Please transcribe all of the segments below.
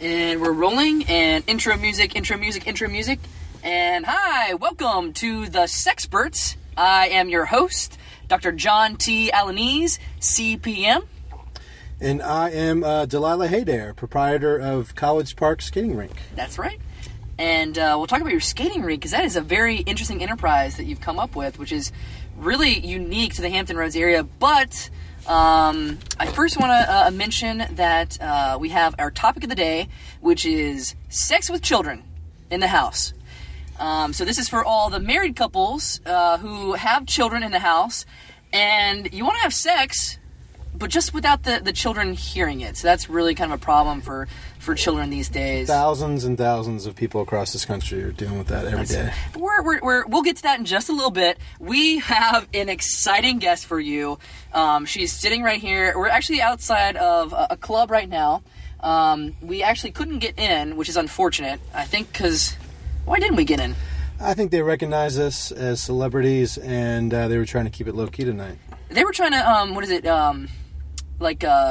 And we're rolling, and intro music. And hi, welcome to the Sexperts. I am your host, Dr. John T. Alanese, CPM. And I am Delilah Haydare, proprietor of College Park Skating Rink. That's right. And we'll talk about your skating rink, because that is a very interesting enterprise that you've come up with, which is really unique to the Hampton Roads area. But I first want to mention that we have our topic of the day, which is sex with children in the house. So this is for all the married couples who have children in the house, and you want to have sex, but just without the children hearing it. So that's really kind of a problem for children these days. Thousands and thousands of people across this country are dealing with that every day. We'll get to that in just a little bit. We have an exciting guest for you. She's sitting right here. We're actually outside of a club right now. We actually couldn't get in, which is unfortunate. I think because... Why didn't we get in? I think they recognize us as celebrities, and they were trying to keep it low-key tonight. They were trying to,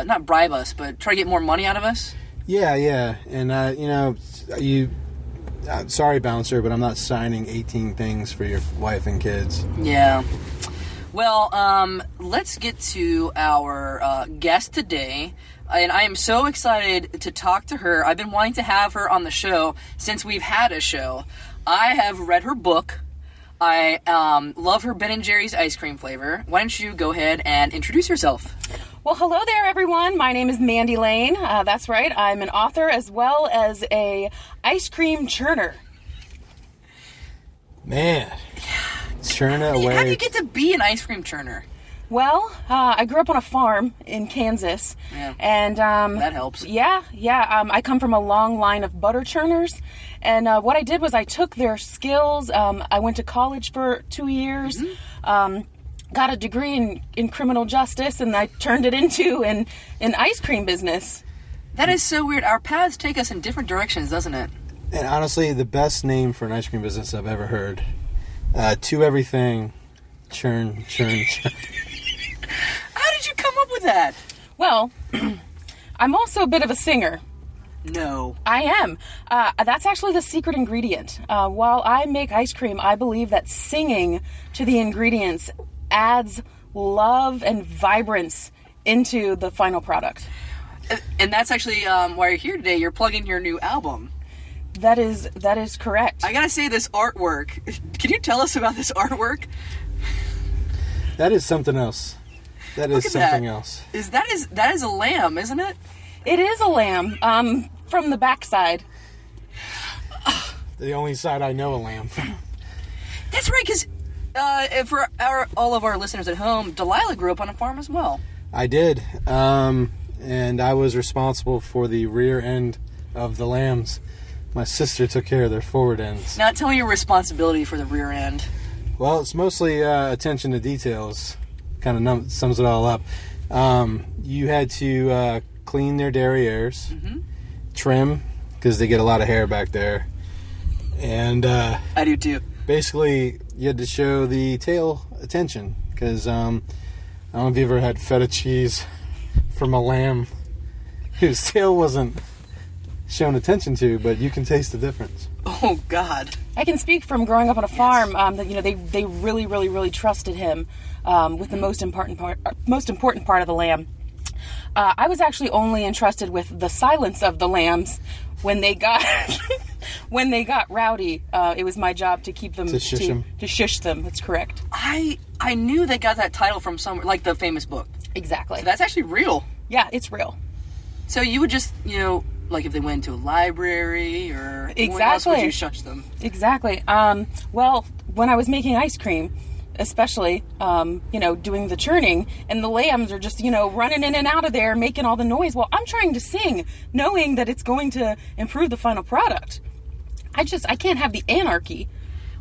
not bribe us, but try to get more money out of us? Yeah. And, sorry, bouncer, but I'm not signing 18 things for your wife and kids. Yeah. Well, let's get to our guest today. And I am so excited to talk to her. I've been wanting to have her on the show since we've had a show. I have read her book. I love her Ben & Jerry's ice cream flavor. Why don't you go ahead and introduce yourself? Well, hello there, everyone. My name is Mandy Lane. That's right. I'm an author as well as a ice cream churner. Man, churner away. How do you get to be an ice cream churner? Well, I grew up on a farm in Kansas. Yeah. And that helps. Yeah. I come from a long line of butter churners. And what I did was I took their skills. I went to college for 2 years. Mm-hmm. Got a degree in criminal justice, and I turned it into an ice cream business. That is so weird. Our paths take us in different directions, doesn't it? And honestly, the best name for an ice cream business I've ever heard. To everything, churn. How did you come up with that? Well, I'm also a bit of a singer. No. I am. That's actually the secret ingredient. While I make ice cream, I believe that singing to the ingredients adds love and vibrance into the final product. And that's actually why you're here today. You're plugging your new album. That is correct. I gotta say, this artwork. Can you tell us about this artwork? That is something else. That is something else. That is a lamb, isn't it? It is a lamb. From the backside. The only side I know a lamb from. That's right, because for all of our listeners at home, Delilah grew up on a farm as well. I did, and I was responsible for the rear end of the lambs. My sister took care of their forward ends. Now tell me your responsibility for the rear end. Well, it's mostly attention to details. Kind of sums it all up. You had to clean their derrieres, mm-hmm. trim, because they get a lot of hair back there. And I do too. Basically, you had to show the tail attention, because I don't know if you ever had feta cheese from a lamb whose tail wasn't shown attention to, but you can taste the difference. Oh God! I can speak from growing up on a farm. That they really trusted him with the most important part of the lamb. I was actually only entrusted with the silence of the lambs when they got rowdy. It was my job to keep them to shush them. That's correct. I knew they got that title from somewhere, like the famous book. Exactly. So that's actually real. Yeah, it's real. So you would just, like if they went to a library or when else would you shush them? Exactly. Well, when I was making ice cream, especially, doing the churning, and the lambs are just, running in and out of there, making all the noise. Well, I'm trying to sing, knowing that it's going to improve the final product. I can't have the anarchy.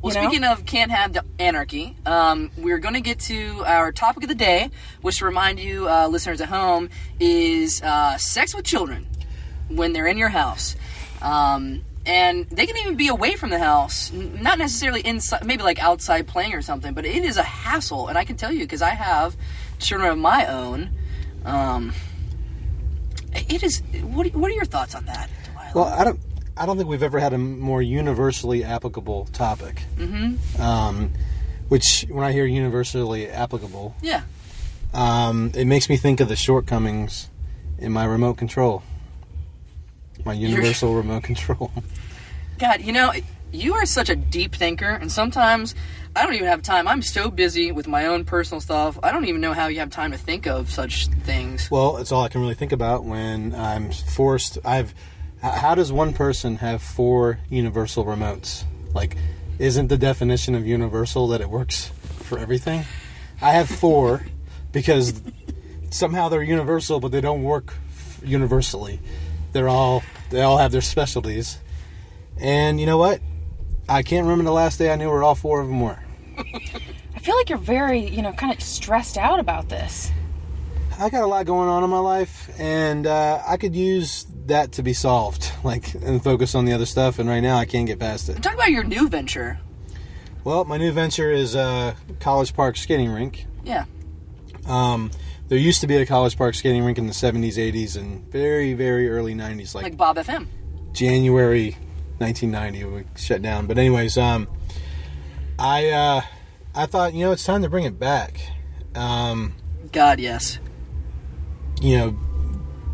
Well, speaking of can't have the anarchy, we're going to get to our topic of the day, which, to remind you, listeners at home, is sex with children when they're in your house. And they can even be away from the house, not necessarily inside, maybe like outside playing or something, but it is a hassle. And I can tell you, because I have children of my own, it is, what are your thoughts on that, Delilah? Well, I don't think we've ever had a more universally applicable topic. Which, when I hear universally applicable, Yeah. It makes me think of the shortcomings in my remote control. My universal remote control. God, you are such a deep thinker, and sometimes I don't even have time. I'm so busy with my own personal stuff. I don't even know how you have time to think of such things. Well, it's all I can really think about when I'm forced. How does one person have 4 universal remotes? Like, isn't the definition of universal that it works for everything? I have 4 because somehow they're universal, but they don't work universally. They all have their specialties. And you know what? I can't remember the last day I knew where all 4 of them were. I feel like you're very, kind of stressed out about this. I got a lot going on in my life, and I could use that to be solved, and focus on the other stuff. And right now, I can't get past it. Talk about your new venture. Well, my new venture is College Park skating rink. Yeah. There used to be a College Park skating rink in the 70s, 80s, and very, very early 90s, like Bob FM. January 1990, we shut down. But anyways, I thought, it's time to bring it back. God, yes.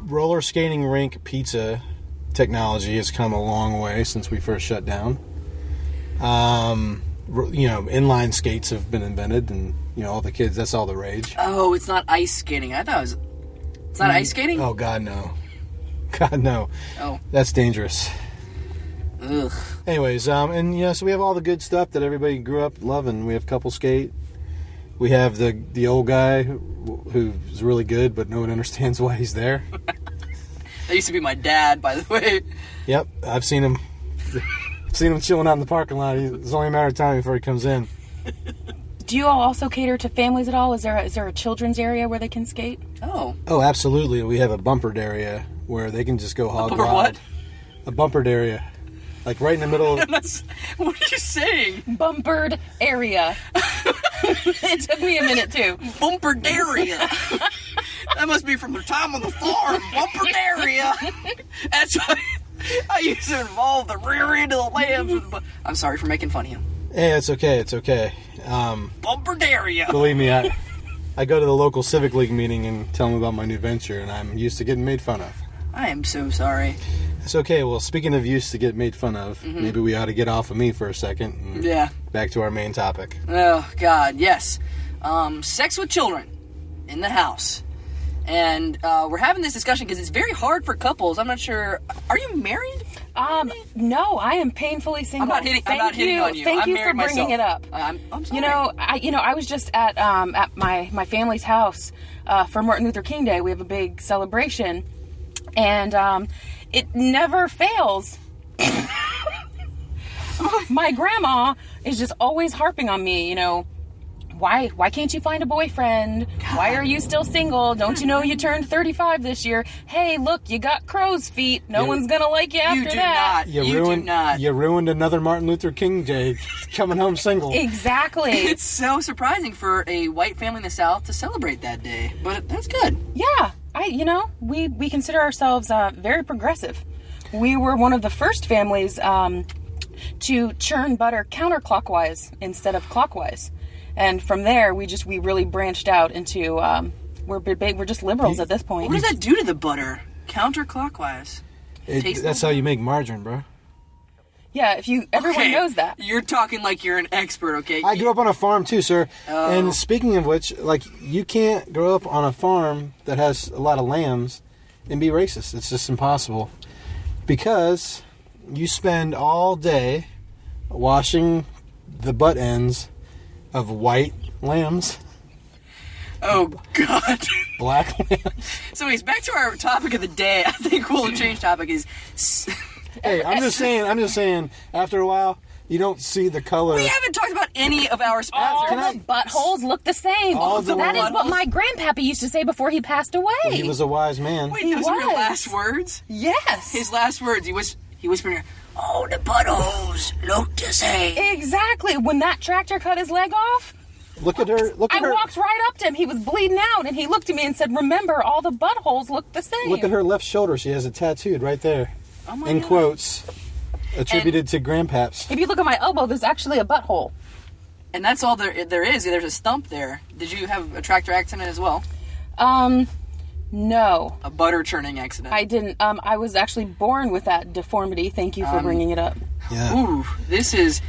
Roller skating rink pizza technology has come a long way since we first shut down. Inline skates have been invented, and all the kids, that's all the rage. Oh, it's not ice skating. I thought it was. It's not ice skating? Oh, God, no. God, no. Oh. That's dangerous. Ugh. Anyways, so we have all the good stuff that everybody grew up loving. We have couple skate. We have the old guy who's really good, but no one understands why he's there. That used to be my dad, by the way. Yep, I've seen him. Seen him chilling out in the parking lot. It's only a matter of time before he comes in. Do you all also cater to families at all? Is there a children's area where they can skate? Oh. Oh, absolutely. We have a bumpered area where they can just go hog wild. What? A bumpered area. Like right in the middle of... What are you saying? Bumpered area. It took me a minute, too. Bumpered area. That must be from their time on the farm. Bumpered area. That's why I used to involve the rear end of the lambs. I'm sorry for making fun of you. Hey, it's okay. It's okay. Bumpered area. Believe me, I go to the local Civic League meeting and tell them about my new venture, and I'm used to getting made fun of. I am so sorry. It's okay. Well, speaking of used to get made fun of, maybe we ought to get off of me for a second. And back to our main topic. Oh, God, yes. Sex with children in the house. And we're having this discussion because it's very hard for couples. I'm not sure. Are you married? No, I am painfully single. I'm not hitting on you. Thank I'm you for bringing it up. I'm sorry. I was just at my family's house for Martin Luther King Day. We have a big celebration, and it never fails. My grandma is just always harping on me. Why can't you find a boyfriend? God. Why are you still single? Don't you know you turned 35 this year? Hey, look, you got crow's feet. No one's going to like you after that. You do not. You ruined another Martin Luther King Day coming home single. Exactly. It's so surprising for a white family in the South to celebrate that day, but that's good. Yeah. We consider ourselves very progressive. We were one of the first families to churn butter counterclockwise instead of clockwise. And from there, we really branched out into, we're just liberals at this point. What does that do to the butter? Counterclockwise. That's how you make margarine, bro. Yeah, everyone knows that. You're talking like you're an expert, okay? I grew up on a farm too, sir. Oh. And speaking of which, you can't grow up on a farm that has a lot of lambs and be racist. It's just impossible. Because you spend all day washing the butt ends of white lambs. Oh, God. Black lambs. So anyways, back to our topic of the day. I think we'll change topic is... Hey, I'm just saying, after a while, you don't see the color. We haven't talked about any of our sponsors. All the buttholes look the same. That is what my grandpappy used to say before he passed away. Well, he was a wise man. Wait, those were your last words? Yes. His last words. He whispered, "Oh, the buttholes look the same." Exactly. When that tractor cut his leg off, look at her. I walked right up to him. He was bleeding out, and he looked at me and said, "Remember, all the buttholes look the same." Look at her left shoulder. She has it tattooed right there. Oh my in God. quotes, attributed to grandpaps. If you look at my elbow, there's actually a butthole. And that's all there is. There's a stump there. Did you have a tractor accident as well? No. A butter churning accident. I didn't. I was actually born with that deformity. Thank you for bringing it up. Yeah. Ooh, this is...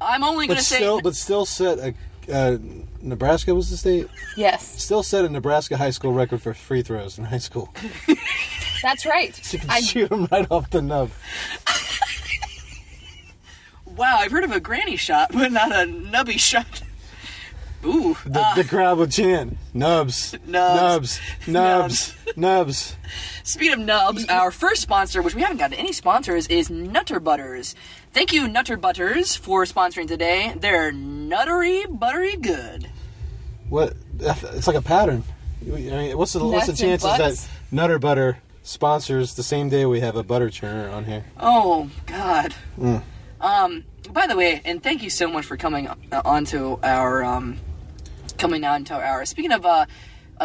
I'm only going to say... But still set a... Nebraska was the state? Yes. Still set a Nebraska high school record for free throws in high school. That's right. You can shoot them right off the nub. Wow, I've heard of a granny shot, but not a nubby shot. Ooh. The crowd would chant, nubs, Nubs. nubs, nubs, nubs. Speaking of nubs, our first sponsor, which we haven't gotten any sponsors, is Nutter Butters. Thank you, Nutter Butters, for sponsoring today. They're nuttery, buttery good. What? It's like a pattern. I mean, what's the Nuts and chances butts? that Nutter Butter sponsors the same day we have a butter churner on here? Oh, God. By the way, and thank you so much for coming onto our, speaking of,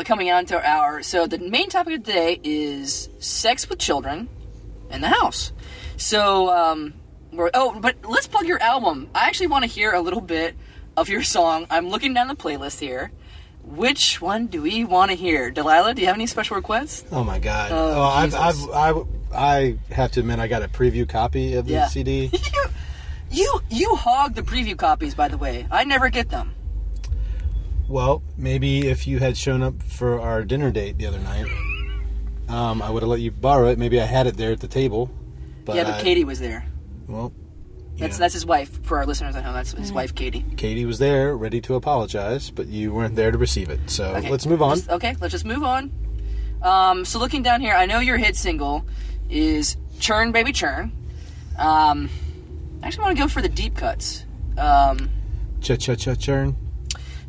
coming onto our, so the main topic of the day is sex with children in the house. So, but let's plug your album. I actually want to hear a little bit of your song. I'm looking down the playlist here. Which one do we want to hear? Delilah, do you have any special requests? Oh my God! Jesus. I have to admit, I got a preview copy of the CD. You hog the preview copies, by the way. I never get them. Well, maybe if you had shown up for our dinner date the other night, I would have let you borrow it. Maybe I had it there at the table. But Katie was there. Well, That's his wife. For our listeners at home, that's his wife, Katie. Katie was there, ready to apologize, but you weren't there to receive it. So let's move on. Let's just move on. So looking down here, I know your hit single is "Churn, Baby Churn." I actually want to go for the deep cuts. Cha-cha-cha-churn.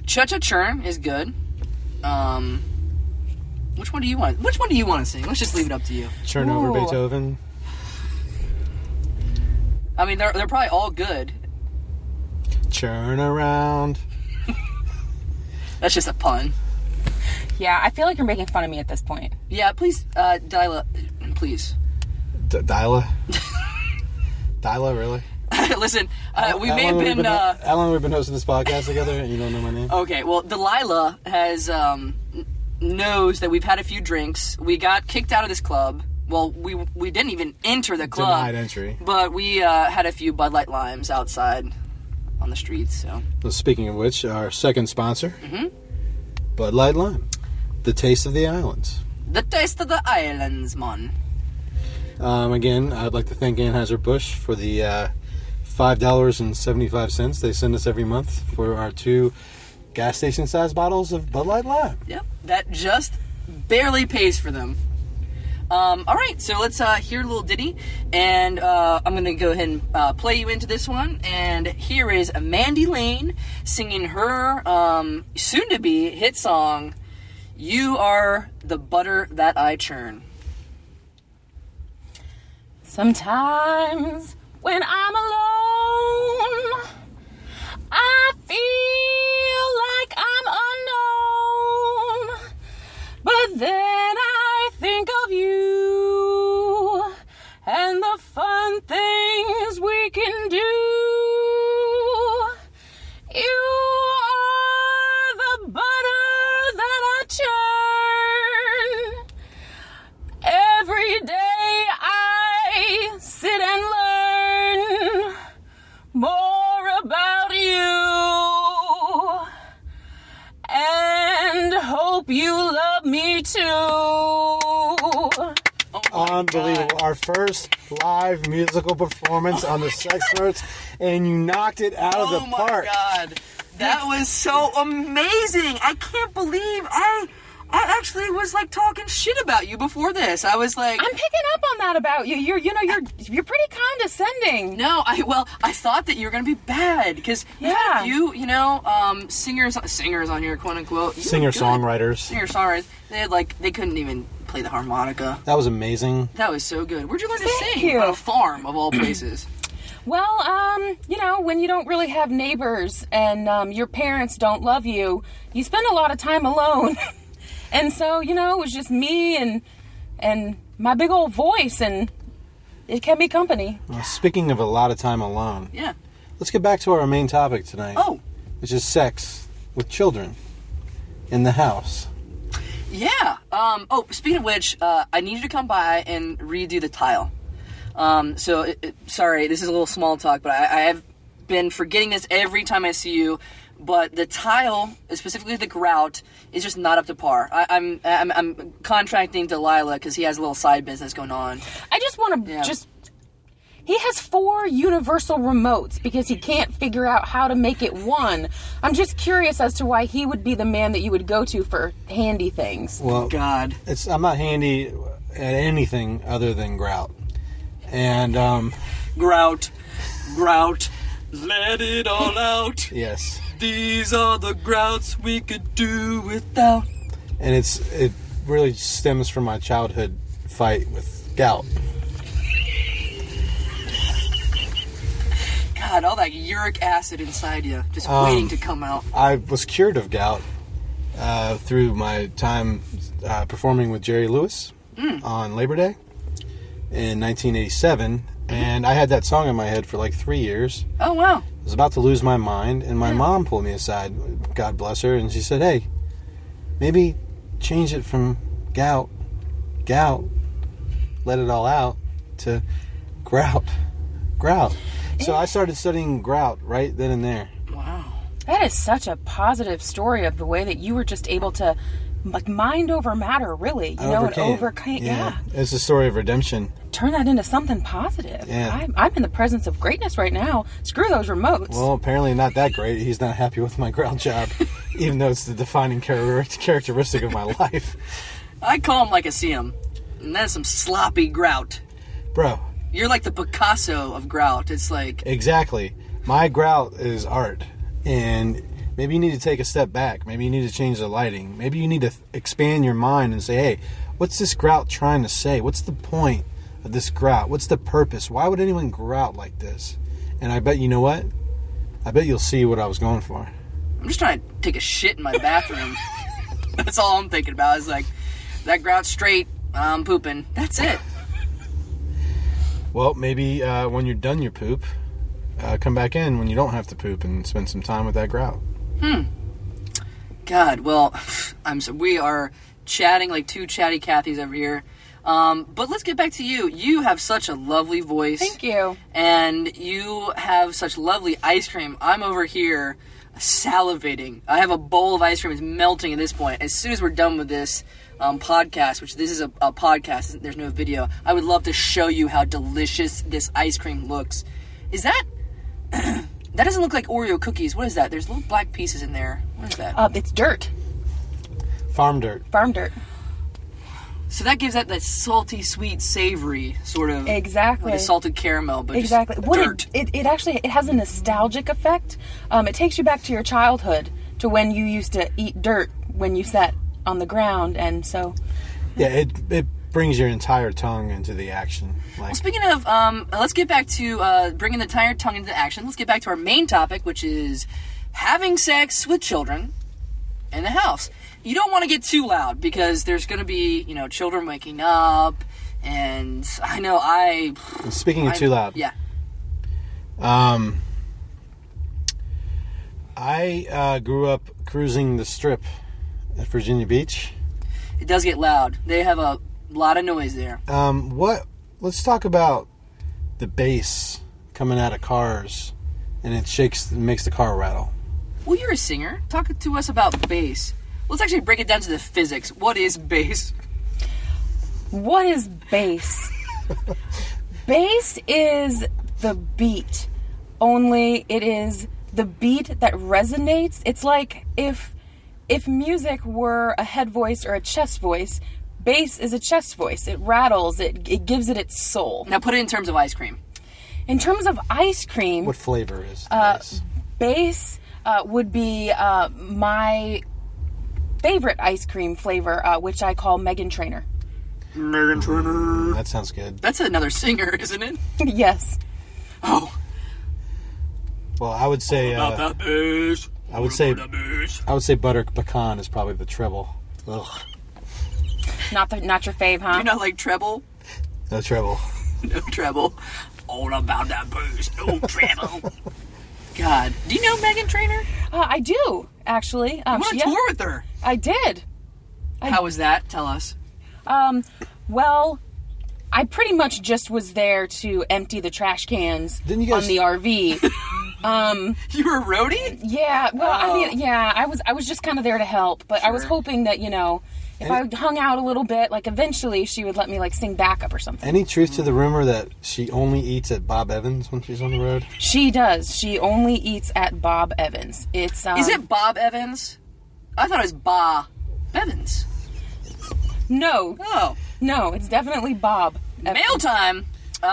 Cha-cha-churn is good. Which one do you want? Which one do you want to sing? Let's just leave it up to you. Churn over Beethoven. I mean, they're probably all good. Churn around. That's just a pun. Yeah, I feel like you're making fun of me at this point. Yeah, please, Delilah, please. Delilah? Delilah, really? Listen, we may have been... how long have we been hosting this podcast together and you don't know my name? Okay, well, Delilah has knows that we've had a few drinks. We got kicked out of this club. Well, we didn't even enter the club. Denied entry. But we had a few Bud Light Limes outside on the streets, so... Well, speaking of which, our second sponsor, Bud Light Lime. The taste of the islands. The taste of the islands, Munn. Again, I'd like to thank Anheuser-Busch for the $5.75 they send us every month for our 2 gas station size bottles of Bud Light Lime. Yep, that just barely pays for them. All right, so let's hear a little ditty, and I'm going to go ahead and play you into this one. And here is Mandy Lane singing her soon-to-be hit song, "You Are the Butter That I Churn." Sometimes when I'm alone, I feel like I'm unknown, but then I think of you and the fun things we can do. You are the butter that I churn. Every day I sit and learn more about you and hope you love me too. Unbelievable. Our first live musical performance on the Sexperts, and you knocked it out of the park. Oh my God. That was so amazing. I can't believe I actually was like talking shit about you before this. I was like, I'm picking up on that about you. You're pretty condescending. no, I thought that you were gonna be bad because Yeah. singers on here, quote unquote, Singer-songwriters. singer-songwriters. They couldn't even play the harmonica. That was amazing. That was so good. Where'd you learn to Thank sing? you. On a farm of all places. Well, when you don't really have neighbors and your parents don't love you, you spend a lot of time alone. And so, it was just me and my big old voice, and It can be company. Well, speaking of a lot of time alone, Yeah. let's get back to our main topic tonight. Oh. Which is sex with children in the house. Yeah. Speaking of which, I need you to come by and redo the tile. Sorry, this is a little small talk, but I have been forgetting this every time I see you. But the tile, specifically the grout, is just not up to par. I'm contracting Delilah because he has a little side business going on. I just want to He has 4 universal remotes because he can't figure out how to make it one. I'm just curious as to why he would be the man that you would go to for handy things. Well, God, I'm not handy at anything other than grout. And grout, let it all out. Yes. These are the grouts we could do without. And it really stems from my childhood fight with gout. God, all that uric acid inside you, just waiting to come out. I was cured of gout through my time performing with Jerry Lewis on Labor Day in 1987. And I had that song in my head for like 3 years. Oh, wow. I was about to lose my mind, and my mom pulled me aside, God bless her, and she said, hey, maybe change it from gout, let it all out, to grout. So I started studying grout right then and there. Wow. That is such a positive story of the way that you were just able to, like, mind over matter, really. And overcame. Yeah. It's a story of redemption. Turn that into something positive. Yeah. I'm in the presence of greatness right now. Screw those remotes. Well, apparently not that great. He's not happy with my grout job, even though it's the defining characteristic of my life. I call him like I see him. And that's some sloppy grout. Bro. You're like the Picasso of grout. It's like... Exactly. My grout is art. And maybe you need to take a step back. Maybe you need to change the lighting. Maybe you need to expand your mind and say, hey, what's this grout trying to say? What's the point of this grout? What's the purpose? Why would anyone grout like this? And I bet, you know what? I bet you'll see what I was going for. I'm just trying to take a shit in my bathroom. That's all I'm thinking about. It's like, that grout's straight, I'm pooping. That's it. Well, maybe when you're done your poop, come back in when you don't have to poop and spend some time with that grout. God, well, we are chatting like two chatty Cathys over here. But let's get back to you. You have such a lovely voice. Thank you. And you have such lovely ice cream. I'm over here salivating. I have a bowl of ice cream. It's melting at this point. As soon as we're done with this podcast, which this is a podcast, there's no video, I would love to show you how delicious this ice cream looks. Is that... that doesn't look like Oreo cookies. What is that? There's little black pieces in there. What is that? It's dirt. Farm dirt. Farm dirt. So that gives that salty, sweet, savory sort of... Exactly. Like a salted caramel, but exactly. just dirt. It actually has a nostalgic effect. It takes you back to your childhood, to when you used to eat dirt when you sat on the ground, and so... Yeah, it brings your entire tongue into the action. Like, well, speaking of, let's get back to bringing the entire tongue into action. Let's get back to our main topic, which is having sex with children in the house. You don't want to get too loud because there's going to be, children waking up, and I know Speaking of too loud. Yeah. I grew up cruising the Strip at Virginia Beach. It does get loud. They have a lot of noise there. Let's talk about the bass coming out of cars, and it makes the car rattle. Well, you're a singer. Talk to us about bass. Let's actually break it down to the physics. What is bass? What is bass? Bass is the beat. Only it is the beat that resonates. It's like if music were a head voice or a chest voice, bass is a chest voice. It rattles. It gives it its soul. Now put it in terms of ice cream. In terms of ice cream... What flavor is bass? Bass would be my favorite ice cream flavor, which I call Meghan Trainor. Meghan Trainor. That sounds good. That's another singer, isn't it? Yes. Oh. Well, I would say... about that bass. I would say butter pecan is probably the treble. Ugh. Not your fave, huh? Do you not like treble? No treble. No treble. All about that booze. No treble. God. Do you know Megan Trainor? I do, actually. You went on tour with her. I did. How was that? Tell us. Well, I pretty much just was there to empty the trash cans Didn't you guys... on the RV. You were a roadie? Yeah, well, I mean, yeah, I was just kind of there to help, but I was hoping that, if I hung out a little bit, like, eventually she would let me, like, sing backup or something. Any truth to the rumor that she only eats at Bob Evans when she's on the road? She does. She only eats at Bob Evans. It's Is it Bob Evans? I thought it was Ba Evans. No. Oh. No, it's definitely Bob Evans. Mail time.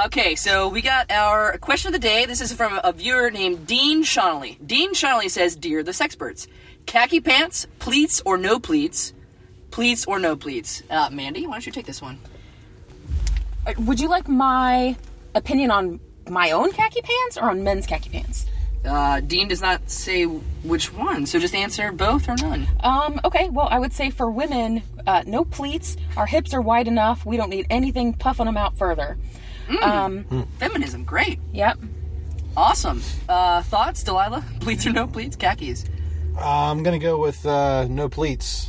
Okay, so we got our question of the day. This is from a viewer named Dean Shonley. Dean Shonley says, Dear the Sexperts, khaki pants, pleats or no pleats? Pleats or no pleats? Mandy, why don't you take this one? Would you like my opinion on my own khaki pants or on men's khaki pants? Dean does not say which one, so just answer both or none. Okay, well, I would say for women, no pleats. Our hips are wide enough. We don't need anything puffing them out further. Feminism, great. Yep. Awesome. Thoughts, Delilah? Pleats or no pleats? Khakis. I'm going to go with no pleats.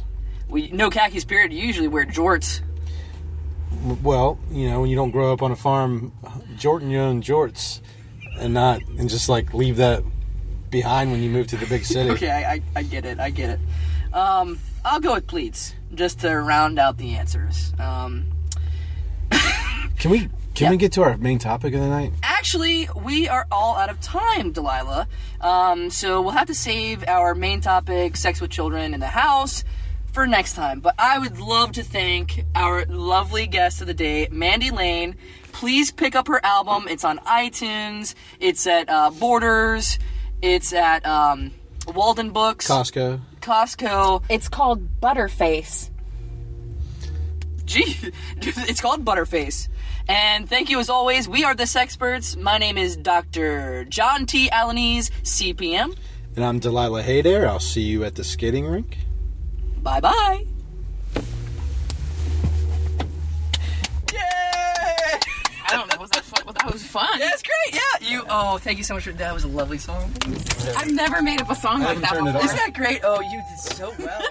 No khakis, period. You usually wear jorts. Well, when you don't grow up on a farm, jorting your own jorts and just like leave that behind when you move to the big city. Okay, I get it. I'll go with pleats just to round out the answers. Can we get to our main topic of the night? Actually, we are all out of time, Delilah. So we'll have to save our main topic, sex with children in the house, for next time. But I would love to thank our lovely guest of the day, Mandy Lane. Please pick up her album. It's on iTunes. It's at Borders. It's at Walden Books. Costco. It's called Butterface. Gee, it's called Butterface. And thank you as always. We are the Sexperts. My name is Dr. John T. Alanese, CPM. And I'm Delilah Haydair. I'll see you at the skating rink. Bye-bye. Yay! I don't know. Was that fun? Well, that was fun. Yeah, it's great. Yeah. Thank you so much. That was a lovely song. I've never made up a song like that before. Isn't that great? Oh, you did so well.